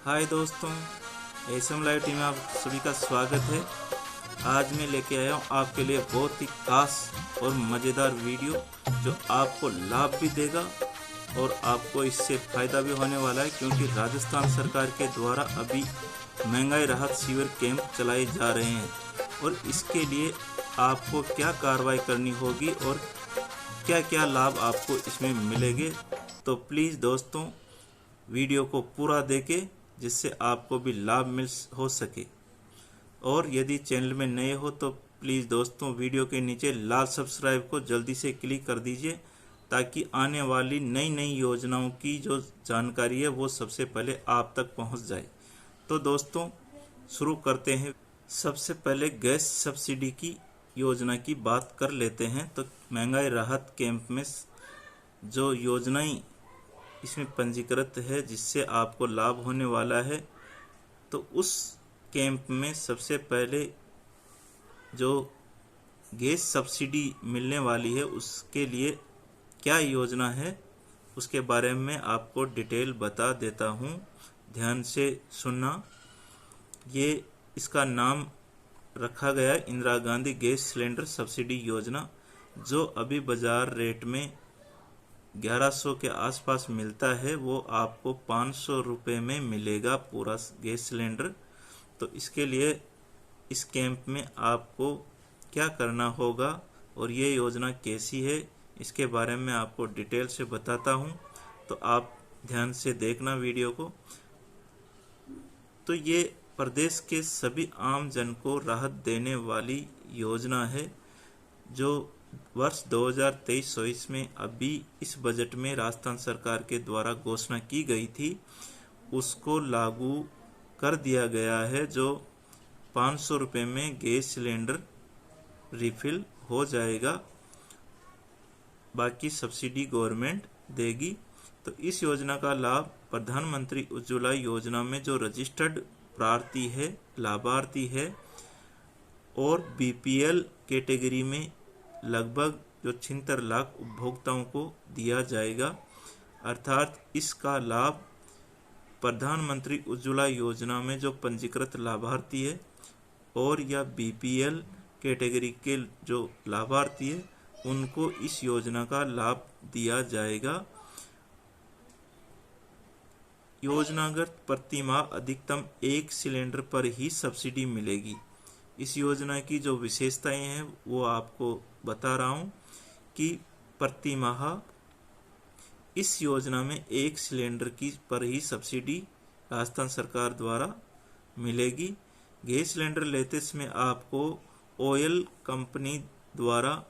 हाय दोस्तों, SM live team में आप सभी का स्वागत है। आज मैं लेके आया हूँ आपके लिए बहुत ही खास और मज़ेदार वीडियो जो आपको लाभ भी देगा और आपको इससे फ़ायदा भी होने वाला है, क्योंकि राजस्थान सरकार के द्वारा अभी महंगाई राहत शिविर कैंप चलाए जा रहे हैं और इसके लिए आपको क्या कार्रवाई करनी होगी और क्या क्या लाभ आपको इसमें मिलेंगे। तो प्लीज़ दोस्तों, वीडियो को पूरा देखें जिससे आपको भी लाभ हो सके। और यदि चैनल में नए हो तो प्लीज़ दोस्तों, वीडियो के नीचे लाल सब्सक्राइब को जल्दी से क्लिक कर दीजिए ताकि आने वाली नई नई योजनाओं की जो जानकारी है वो सबसे पहले आप तक पहुंच जाए। तो दोस्तों शुरू करते हैं। सबसे पहले गैस सब्सिडी की योजना की बात कर लेते हैं। तो महंगाई राहत कैंप में जो योजनाएं इसमें पंजीकृत है जिससे आपको लाभ होने वाला है, तो उस कैंप में सबसे पहले जो गैस सब्सिडी मिलने वाली है उसके लिए क्या योजना है उसके बारे में आपको डिटेल बता देता हूँ, ध्यान से सुनना। ये इसका नाम रखा गया है Indira Gandhi gas cylinder subsidy योजना, जो अभी बाजार रेट में 1100 के आसपास मिलता है। वो आपको 500 रुपये में मिलेगा पूरा गैस सिलेंडर। तो इसके लिए इस कैंप में आपको क्या करना होगा और ये योजना कैसी है इसके बारे में आपको डिटेल से बताता हूँ, तो आप ध्यान से देखना वीडियो को। तो ये प्रदेश के सभी आम जन को राहत देने वाली योजना है जो वर्ष 2023-24 में अभी इस बजट में राजस्थान सरकार के द्वारा घोषणा की गई थी, उसको लागू कर दिया गया है। जो 500 रुपये में गैस सिलेंडर रिफिल हो जाएगा, बाकी सब्सिडी गवर्नमेंट देगी। तो इस योजना का लाभ प्रधानमंत्री उज्ज्वला योजना में जो रजिस्टर्ड प्रार्थी है, लाभार्थी है और बीपीएल कैटेगरी में लगभग जो 76 लाख उपभोक्ताओं को दिया जाएगा। अर्थात इसका लाभ प्रधानमंत्री उज्ज्वला योजना में जो पंजीकृत लाभार्थी है और या बीपीएल कैटेगरी के जो लाभार्थी है उनको इस योजना का लाभ दिया जाएगा। योजनागत प्रति माह अधिकतम 1 सिलेंडर पर ही सब्सिडी मिलेगी। इस योजना की जो विशेषताएं हैं वो आपको बता रहा हूं कि प्रति माह इस योजना में 1 सिलेंडर की पर ही सब्सिडी राजस्थान सरकार द्वारा मिलेगी। गैस सिलेंडर लेते समय आपको ऑयल कंपनी द्वारा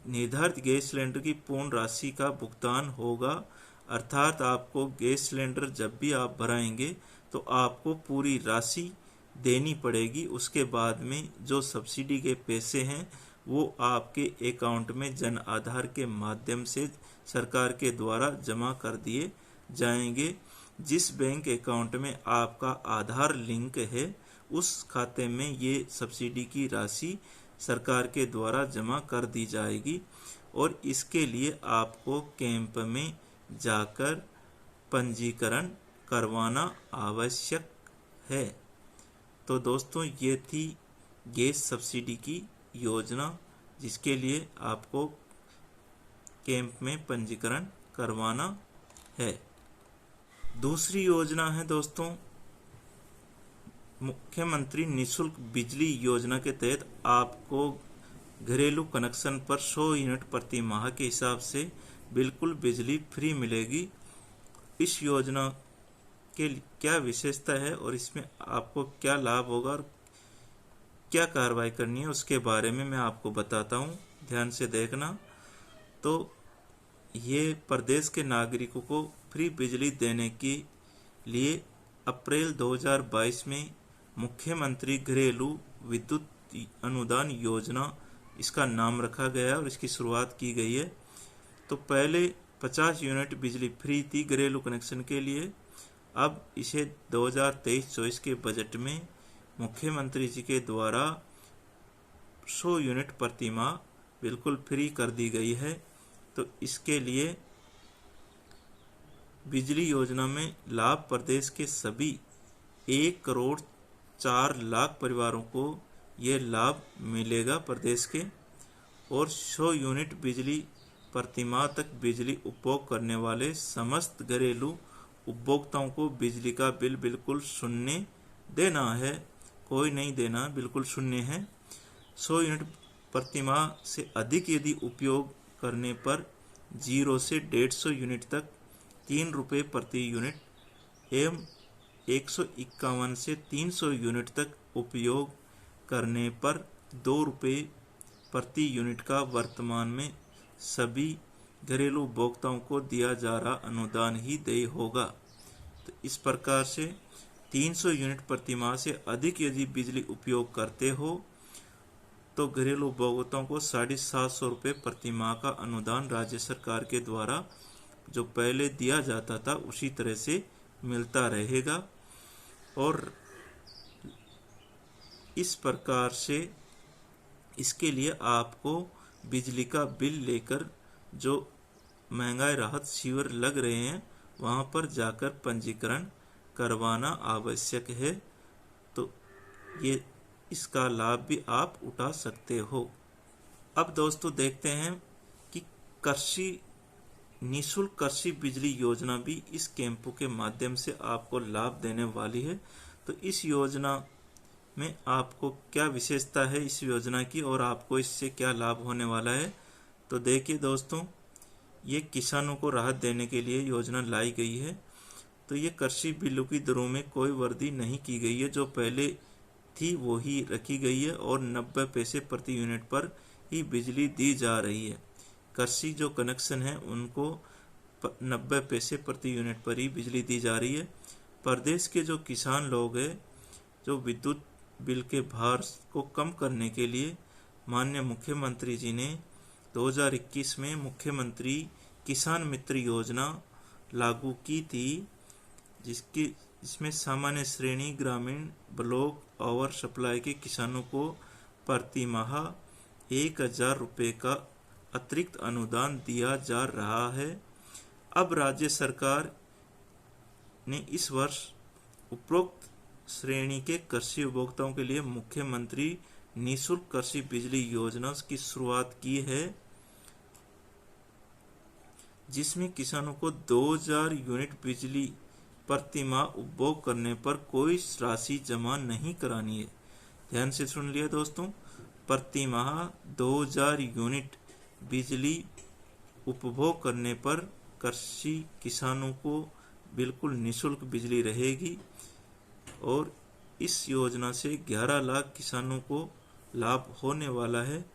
निर्धारित गैस सिलेंडर की पूर्ण राशि का भुगतान होगा। अर्थात आपको गैस सिलेंडर जब भी आप भराएंगे तो आपको पूरी राशि देनी पड़ेगी। उसके बाद में जो सब्सिडी के पैसे हैं वो आपके अकाउंट में जन आधार के माध्यम से सरकार के द्वारा जमा कर दिए जाएंगे। जिस बैंक अकाउंट में आपका आधार लिंक है उस खाते में ये सब्सिडी की राशि सरकार के द्वारा जमा कर दी जाएगी और इसके लिए आपको कैंप में जाकर पंजीकरण करवाना आवश्यक है। तो दोस्तों, ये थी गैस सब्सिडी की योजना जिसके लिए आपको कैंप में पंजीकरण करवाना है। दूसरी योजना है दोस्तों मुख्यमंत्री निःशुल्क बिजली योजना के तहत आपको घरेलू कनेक्शन पर 100 यूनिट प्रति माह के हिसाब से बिल्कुल बिजली फ्री मिलेगी। इस योजना के क्या विशेषता है और इसमें आपको क्या लाभ होगा और क्या कार्रवाई करनी है उसके बारे में मैं आपको बताता हूँ, ध्यान से देखना। तो ये प्रदेश के नागरिकों को फ्री बिजली देने के लिए अप्रैल 2022 में मुख्यमंत्री घरेलू विद्युत अनुदान योजना इसका नाम रखा गया है और इसकी शुरुआत की गई है। तो पहले 50 यूनिट बिजली फ्री थी घरेलू कनेक्शन के लिए, अब इसे 2023-24 के बजट में मुख्यमंत्री जी के द्वारा 100 यूनिट प्रति माह बिल्कुल फ्री कर दी गई है। तो इसके लिए बिजली योजना में लाभ प्रदेश के सभी 1,04,00,000 परिवारों को ये लाभ मिलेगा प्रदेश के। और 100 यूनिट बिजली प्रतिमाह तक बिजली उपभोग करने वाले समस्त घरेलू उपभोक्ताओं को बिजली का बिल बिल्कुल शून्य देना है, कोई नहीं देना, बिल्कुल शून्य है। 100 यूनिट प्रतिमाह से अधिक यदि उपयोग करने पर 0 से 150 यूनिट तक 3 रुपये प्रति यूनिट एवं 151 से 300 यूनिट तक उपयोग करने पर 2 रुपये प्रति यूनिट का वर्तमान में सभी घरेलू उपभोक्ताओं को दिया जा रहा अनुदान ही देय होगा। तो इस प्रकार से 300 यूनिट प्रतिमाह से अधिक यदि बिजली उपयोग करते हो तो घरेलू उपभोक्ताओं को 750 रुपये प्रतिमाह का अनुदान राज्य सरकार के द्वारा जो पहले दिया जाता था उसी तरह से मिलता रहेगा। और इस प्रकार से इसके लिए आपको बिजली का बिल लेकर जो महंगाई राहत शिविर लग रहे हैं वहां पर जाकर पंजीकरण करवाना आवश्यक है। तो ये इसका लाभ भी आप उठा सकते हो। अब दोस्तों देखते हैं कि कृषि निःशुल्क कृषि बिजली योजना भी इस कैंपों के माध्यम से आपको लाभ देने वाली है। तो इस योजना में आपको क्या विशेषता है इस योजना की और आपको इससे क्या लाभ होने वाला है। तो देखिए दोस्तों, ये किसानों को राहत देने के लिए योजना लाई गई है। तो ये कृषि बिलों की दरों में कोई वृद्धि नहीं की गई है, जो पहले थी वो ही रखी गई है और 90 पैसे प्रति यूनिट पर ही बिजली दी जा रही है। कृषि जो कनेक्शन है उनको 90 पैसे प्रति यूनिट पर ही बिजली दी जा रही है। प्रदेश के जो किसान लोग हैं, जो विद्युत बिल के भार को कम करने के लिए माननीय मुख्यमंत्री जी ने 2021 में मुख्यमंत्री किसान मित्र योजना लागू की थी, जिसमें सामान्य श्रेणी, ग्रामीण, ब्लॉक और सप्लाई के किसानों को प्रति माह 1,000 रुपये का अतिरिक्त अनुदान दिया जा रहा है। अब राज्य सरकार ने इस वर्ष उपरोक्त श्रेणी के कृषि उपभोक्ताओं के लिए मुख्यमंत्री निःशुल्क कृषि बिजली योजना की शुरुआत की है, जिसमें किसानों को 2000 यूनिट बिजली प्रति माह उपभोग करने पर कोई राशि जमा नहीं करानी है। ध्यान से सुन लिया दोस्तों, प्रति माह 2000 यूनिट बिजली उपभोग करने पर कृषि किसानों को बिल्कुल निःशुल्क बिजली रहेगी और इस योजना से 11 लाख किसानों को लाभ होने वाला है।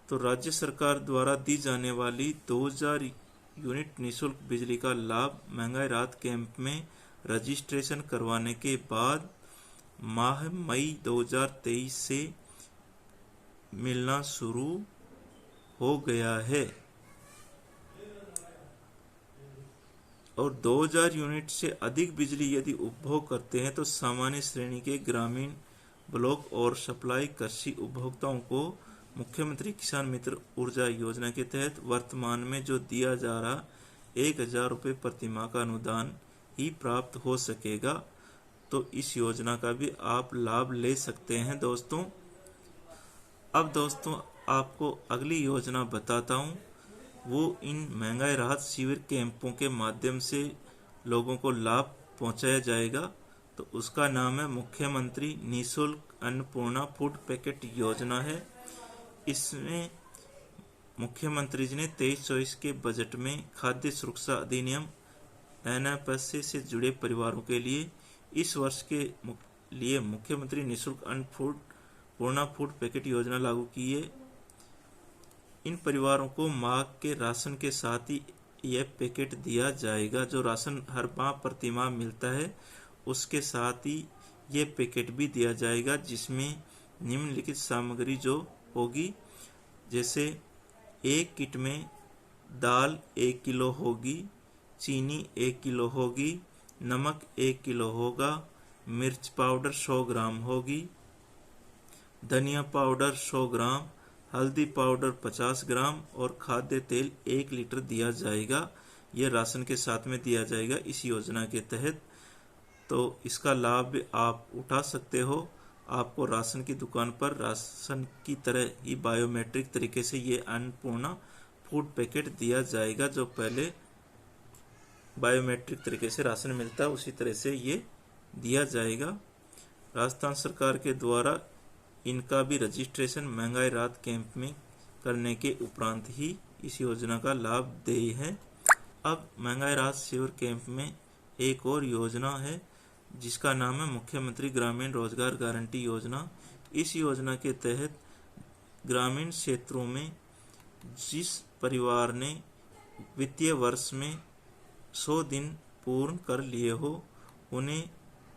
तो राज्य सरकार द्वारा दी जाने वाली 2000 यूनिट निःशुल्क बिजली का लाभ महंगाई राहत कैंप में रजिस्ट्रेशन करवाने के बाद माह मई 2023 से मिलना शुरू हो गया है। और 2000 यूनिट से अधिक बिजली यदि उपभोग करते हैं तो सामान्य श्रेणी के ग्रामीण, ब्लॉक और सप्लाई कृषि उपभोक्ताओं को मुख्यमंत्री किसान मित्र ऊर्जा योजना के तहत वर्तमान में जो दिया जा रहा 1,000 रुपये प्रति माह का अनुदान ही प्राप्त हो सकेगा। तो इस योजना का भी आप लाभ ले सकते हैं दोस्तों। अब दोस्तों आपको अगली योजना बताता हूँ, वो इन महंगाई राहत शिविर कैंपों के माध्यम से लोगों को लाभ पहुंचाया जाएगा। तो उसका नाम है मुख्यमंत्री निःशुल्क अन्नपूर्णा फूड पैकेट योजना है। इसमें मुख्यमंत्री जी ने 23-24 के बजट में खाद्य सुरक्षा अधिनियम NFSA से जुड़े परिवारों के लिए इस वर्ष के लिए मुख्यमंत्री निःशुल्क अन्नपूर्णा फूड पैकेट योजना लागू की है। इन परिवारों को माह के राशन के साथ ही यह पैकेट दिया जाएगा। जो राशन हर माह प्रति माह मिलता है उसके साथ ही ये पैकेट भी दिया जाएगा, जिसमें निम्नलिखित सामग्री जो होगी, जैसे एक किट में दाल 1 किलो होगी, चीनी 1 किलो होगी, नमक 1 किलो होगा, मिर्च पाउडर 100 ग्राम होगी, धनिया पाउडर 100 ग्राम, हल्दी पाउडर 50 ग्राम और खाद्य तेल 1 लीटर दिया जाएगा। यह राशन के साथ में दिया जाएगा इस योजना के तहत। तो इसका लाभ भी आप उठा सकते हो। आपको राशन की दुकान पर राशन की तरह ही बायोमेट्रिक तरीके से ये अन्नपूर्णा फूड पैकेट दिया जाएगा। जो पहले बायोमेट्रिक तरीके से राशन मिलता है उसी तरह से ये दिया जाएगा। राजस्थान सरकार के द्वारा इनका भी रजिस्ट्रेशन महंगाई राहत कैंप में करने के उपरांत ही इस योजना का लाभ देय है। अब महंगाई राहत शिविर कैंप में एक और योजना है जिसका नाम है मुख्यमंत्री ग्रामीण रोजगार गारंटी योजना। इस योजना के तहत ग्रामीण क्षेत्रों में जिस परिवार ने वित्तीय वर्ष में 100 दिन पूर्ण कर लिए हो उन्हें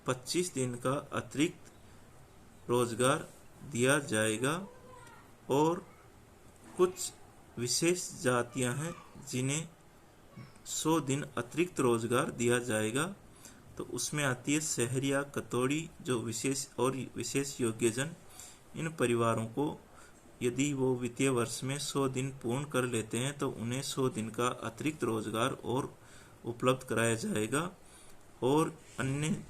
25 दिन का अतिरिक्त रोजगार दिया जाएगा। और कुछ विशेष जातियां हैं जिन्हें 100 दिन अतिरिक्त रोजगार दिया जाएगा। तो उसमें आती है शहरिया कतौड़ी जो विशेष योग्यजन। इन परिवारों को यदि वो वित्तीय वर्ष में 100 दिन पूर्ण कर लेते हैं तो उन्हें 100 दिन का अतिरिक्त रोजगार और उपलब्ध कराया जाएगा। और अन्य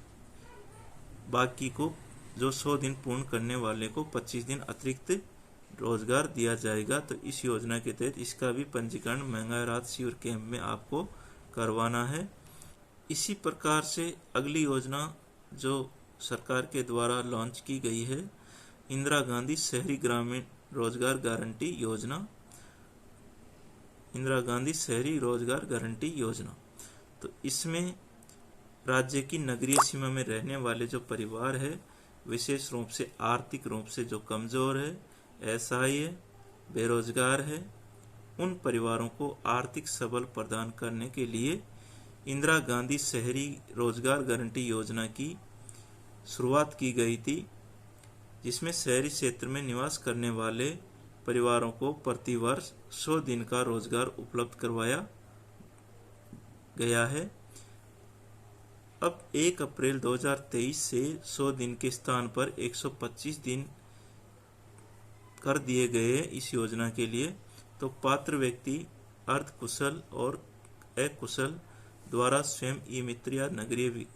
बाकी को जो 100 दिन पूर्ण करने वाले को 25 दिन अतिरिक्त रोजगार दिया जाएगा। तो इस योजना के तहत इसका भी पंजीकरण महंगाई राहत शिविर कैंप में आपको करवाना है। इसी प्रकार से अगली योजना जो सरकार के द्वारा लॉन्च की गई है इंदिरा गांधी शहरी ग्रामीण रोजगार गारंटी योजना। इंदिरा गांधी शहरी रोजगार गारंटी योजना। तो इसमें राज्य की नगरीय सीमा में रहने वाले जो परिवार है विशेष रूप से आर्थिक रूप से जो कमजोर है, असहाय है, बेरोजगार है, उन परिवारों को आर्थिक सबल प्रदान करने के लिए इंदिरा गांधी शहरी रोजगार गारंटी योजना की शुरुआत की गई थी, जिसमें शहरी क्षेत्र में निवास करने वाले परिवारों को प्रतिवर्ष 100 दिन का रोजगार उपलब्ध करवाया गया है। अब 1 अप्रैल 2023 से 100 दिन के स्थान पर 125 दिन कर दिए गए इस योजना के लिए। तो पात्र व्यक्ति अर्धकुशल और अकुशल द्वारा स्वयं ई-मित्र या नगरीय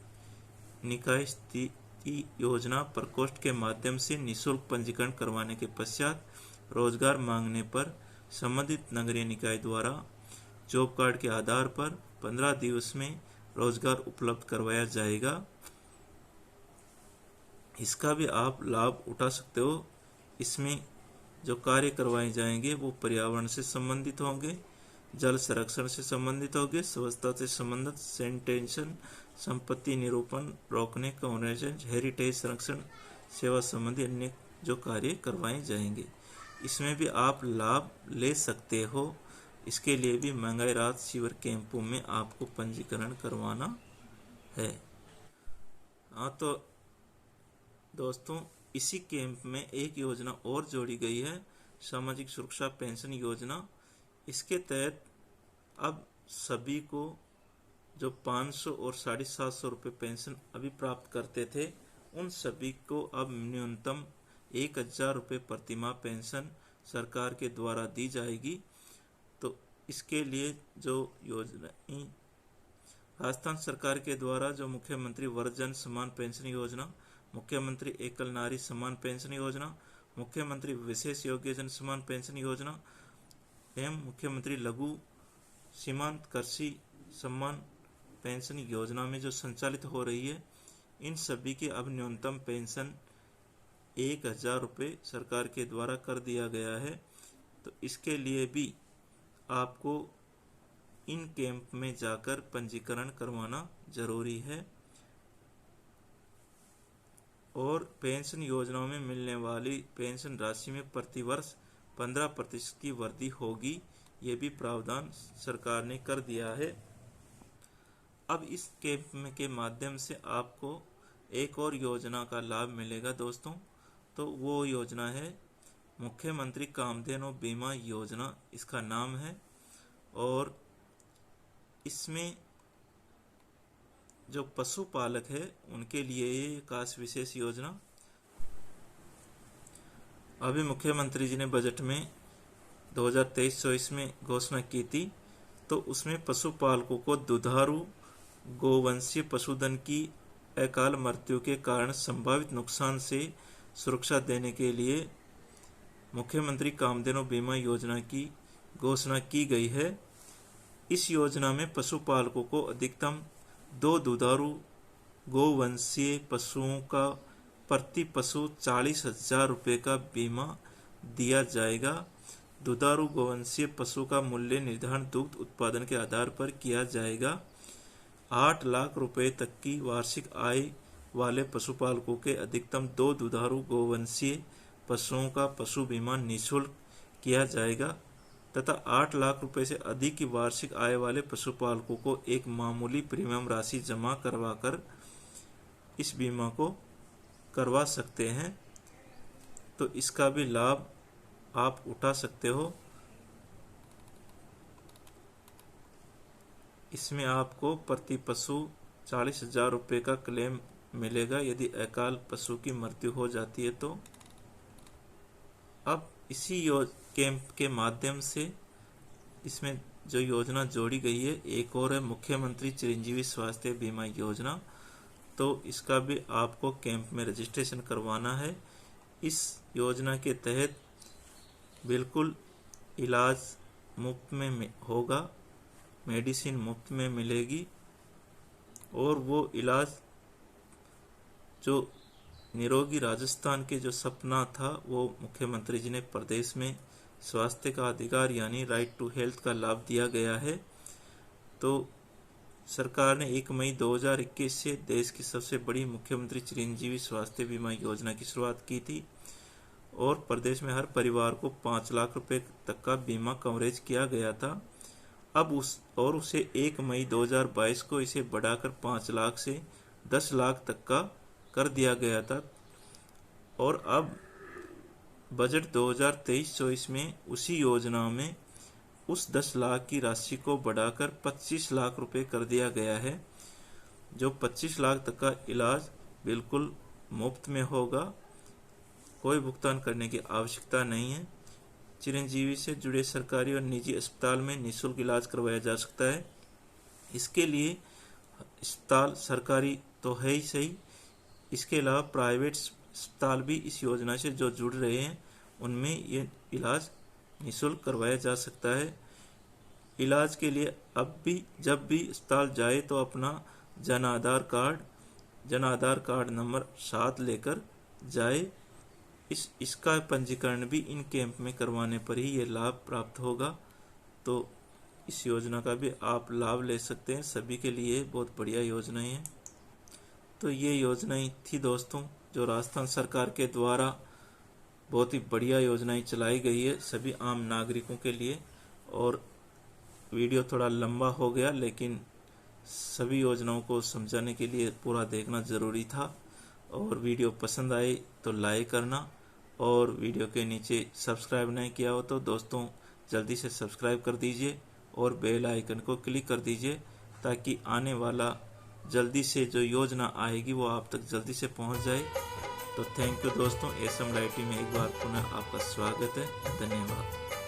निकाय स्थिति योजना प्रकोष्ठ के माध्यम से निःशुल्क पंजीकरण करवाने के पश्चात रोजगार मांगने पर संबंधित नगरीय निकाय द्वारा जॉब कार्ड के आधार पर 15 दिवस में रोजगार उपलब्ध करवाया जाएगा। इसका भी आप लाभ उठा सकते हो। इसमें जो कार्य करवाए जाएंगे वो पर्यावरण से संबंधित होंगे, जल संरक्षण से संबंधित होंगे, स्वच्छता से संबंधित सैनिटेशन, संपत्ति निरूपण रोकने कॉन्वर्जेंस, हेरिटेज संरक्षण, सेवा संबंधी अन्य जो कार्य करवाए जाएंगे इसमें भी आप लाभ ले सकते हो। इसके लिए भी महंगाई राहत शिविर कैंपों में आपको पंजीकरण करवाना है। हाँ तो दोस्तों इसी कैंप में एक योजना और जोड़ी गई है, सामाजिक सुरक्षा पेंशन योजना। इसके तहत अब सभी को जो 500 और 750 रुपये पेंशन अभी प्राप्त करते थे उन सभी को अब न्यूनतम 1000 रुपये प्रतिमाह पेंशन सरकार के द्वारा दी जाएगी। तो इसके लिए जो योजना राजस्थान सरकार के द्वारा जो मुख्यमंत्री वृद्धजन समान पेंशन योजना, मुख्यमंत्री एकल नारी समान पेंशन योजना, मुख्यमंत्री विशेष योग्यजन समान पेंशन योजना एवं मुख्यमंत्री लघु सीमांत कृषि सम्मान पेंशन योजना में जो संचालित हो रही है इन सभी की अब न्यूनतम पेंशन 1000 रुपये सरकार के द्वारा कर दिया गया है। तो इसके लिए भी आपको इन कैंप में जाकर पंजीकरण करवाना जरूरी है। और पेंशन योजनाओं में मिलने वाली पेंशन राशि में प्रतिवर्ष 15% की वृद्धि होगी, ये भी प्रावधान सरकार ने कर दिया है। अब इस कैंप के माध्यम से आपको एक और योजना का लाभ मिलेगा दोस्तों। तो वो योजना है मुख्यमंत्री कामधेनु बीमा योजना, इसका नाम है। और इसमें जो पशुपालक है उनके लिए ये खास विशेष योजना अभी मुख्यमंत्री जी ने बजट में 2023-24 में घोषणा की थी। तो उसमें पशुपालकों को दुधारू गोवंशीय पशुधन की अकाल मृत्यु के कारण संभावित नुकसान से सुरक्षा देने के लिए मुख्यमंत्री कामधेनु बीमा योजना की घोषणा की गई है। इस योजना में पशुपालकों को अधिकतम 2 दुधारू गोवंशीय पशुओं का प्रति पशु 40,000 रुपये का बीमा दिया जाएगा। दुधारू गोवंशीय पशु का मूल्य निर्धारण दुग्ध उत्पादन के आधार पर किया जाएगा। 8 लाख रुपए तक की वार्षिक आय वाले पशुपालकों के अधिकतम 2 दुधारू गोवंशीय पशुओं का पशु बीमा निःशुल्क किया जाएगा तथा 8 लाख रुपए से अधिक की वार्षिक आय वाले पशुपालकों को एक मामूली प्रीमियम राशि जमा करवाकर इस बीमा को करवा सकते हैं। तो इसका भी लाभ आप उठा सकते हो। इसमें आपको प्रति पशु 40,000 रुपये का क्लेम मिलेगा यदि अकाल पशु की मृत्यु हो जाती है तो। अब इसी कैंप के माध्यम से इसमें जो योजना जोड़ी गई है एक और है मुख्यमंत्री चिरंजीवी स्वास्थ्य बीमा योजना। तो इसका भी आपको कैंप में रजिस्ट्रेशन करवाना है। इस योजना के तहत बिल्कुल इलाज मुफ्त में होगा, मेडिसिन मुफ्त में मिलेगी और वो इलाज जो निरोगी राजस्थान के जो सपना था वो मुख्यमंत्री जी ने प्रदेश में स्वास्थ्य का अधिकार यानी राइट टू हेल्थ का लाभ दिया गया है। तो सरकार ने 1 मई 2021 से देश की सबसे बड़ी मुख्यमंत्री चिरंजीवी स्वास्थ्य बीमा योजना की शुरुआत की थी और प्रदेश में हर परिवार को 5 लाख रुपए तक का बीमा कवरेज किया गया था। अब उसे 1 मई 2022 को इसे बढ़ाकर 5 लाख से 10 लाख तक का कर दिया गया था और अब बजट 2023-24 में उसी योजना में उस 10 लाख की राशि को बढ़ाकर 25 लाख रुपए कर दिया गया है। जो 25 लाख तक का इलाज बिल्कुल मुफ्त में होगा, कोई भुगतान करने की आवश्यकता नहीं है। चिरंजीवी से जुड़े सरकारी और निजी अस्पताल में निःशुल्क इलाज करवाया जा सकता है। इसके लिए अस्पताल सरकारी तो है ही सही, इसके अलावा प्राइवेट अस्पताल भी इस योजना से जो जुड़ रहे हैं उनमें ये इलाज निःशुल्क करवाया जा सकता है। इलाज के लिए अब भी जब भी अस्पताल जाए तो अपना जन आधार कार्ड नंबर साथ लेकर जाए। इसका पंजीकरण भी इन कैंप में करवाने पर ही ये लाभ प्राप्त होगा। तो इस योजना का भी आप लाभ ले सकते हैं। सभी के लिए बहुत बढ़िया योजनाएं हैं। तो ये योजनाएं थी दोस्तों जो राजस्थान सरकार के द्वारा बहुत ही बढ़िया योजनाएं चलाई गई है सभी आम नागरिकों के लिए। और वीडियो थोड़ा लंबा हो गया लेकिन सभी योजनाओं को समझाने के लिए पूरा देखना ज़रूरी था। और वीडियो पसंद आए तो लाइक करना और वीडियो के नीचे सब्सक्राइब नहीं किया हो तो दोस्तों जल्दी से सब्सक्राइब कर दीजिए और बेल आइकन को क्लिक कर दीजिए ताकि आने वाला जल्दी से जो योजना आएगी वो आप तक जल्दी से पहुंच जाए। तो थैंक यू दोस्तों, एसएम लाइटी में एक बार पुनः आपका स्वागत है। धन्यवाद।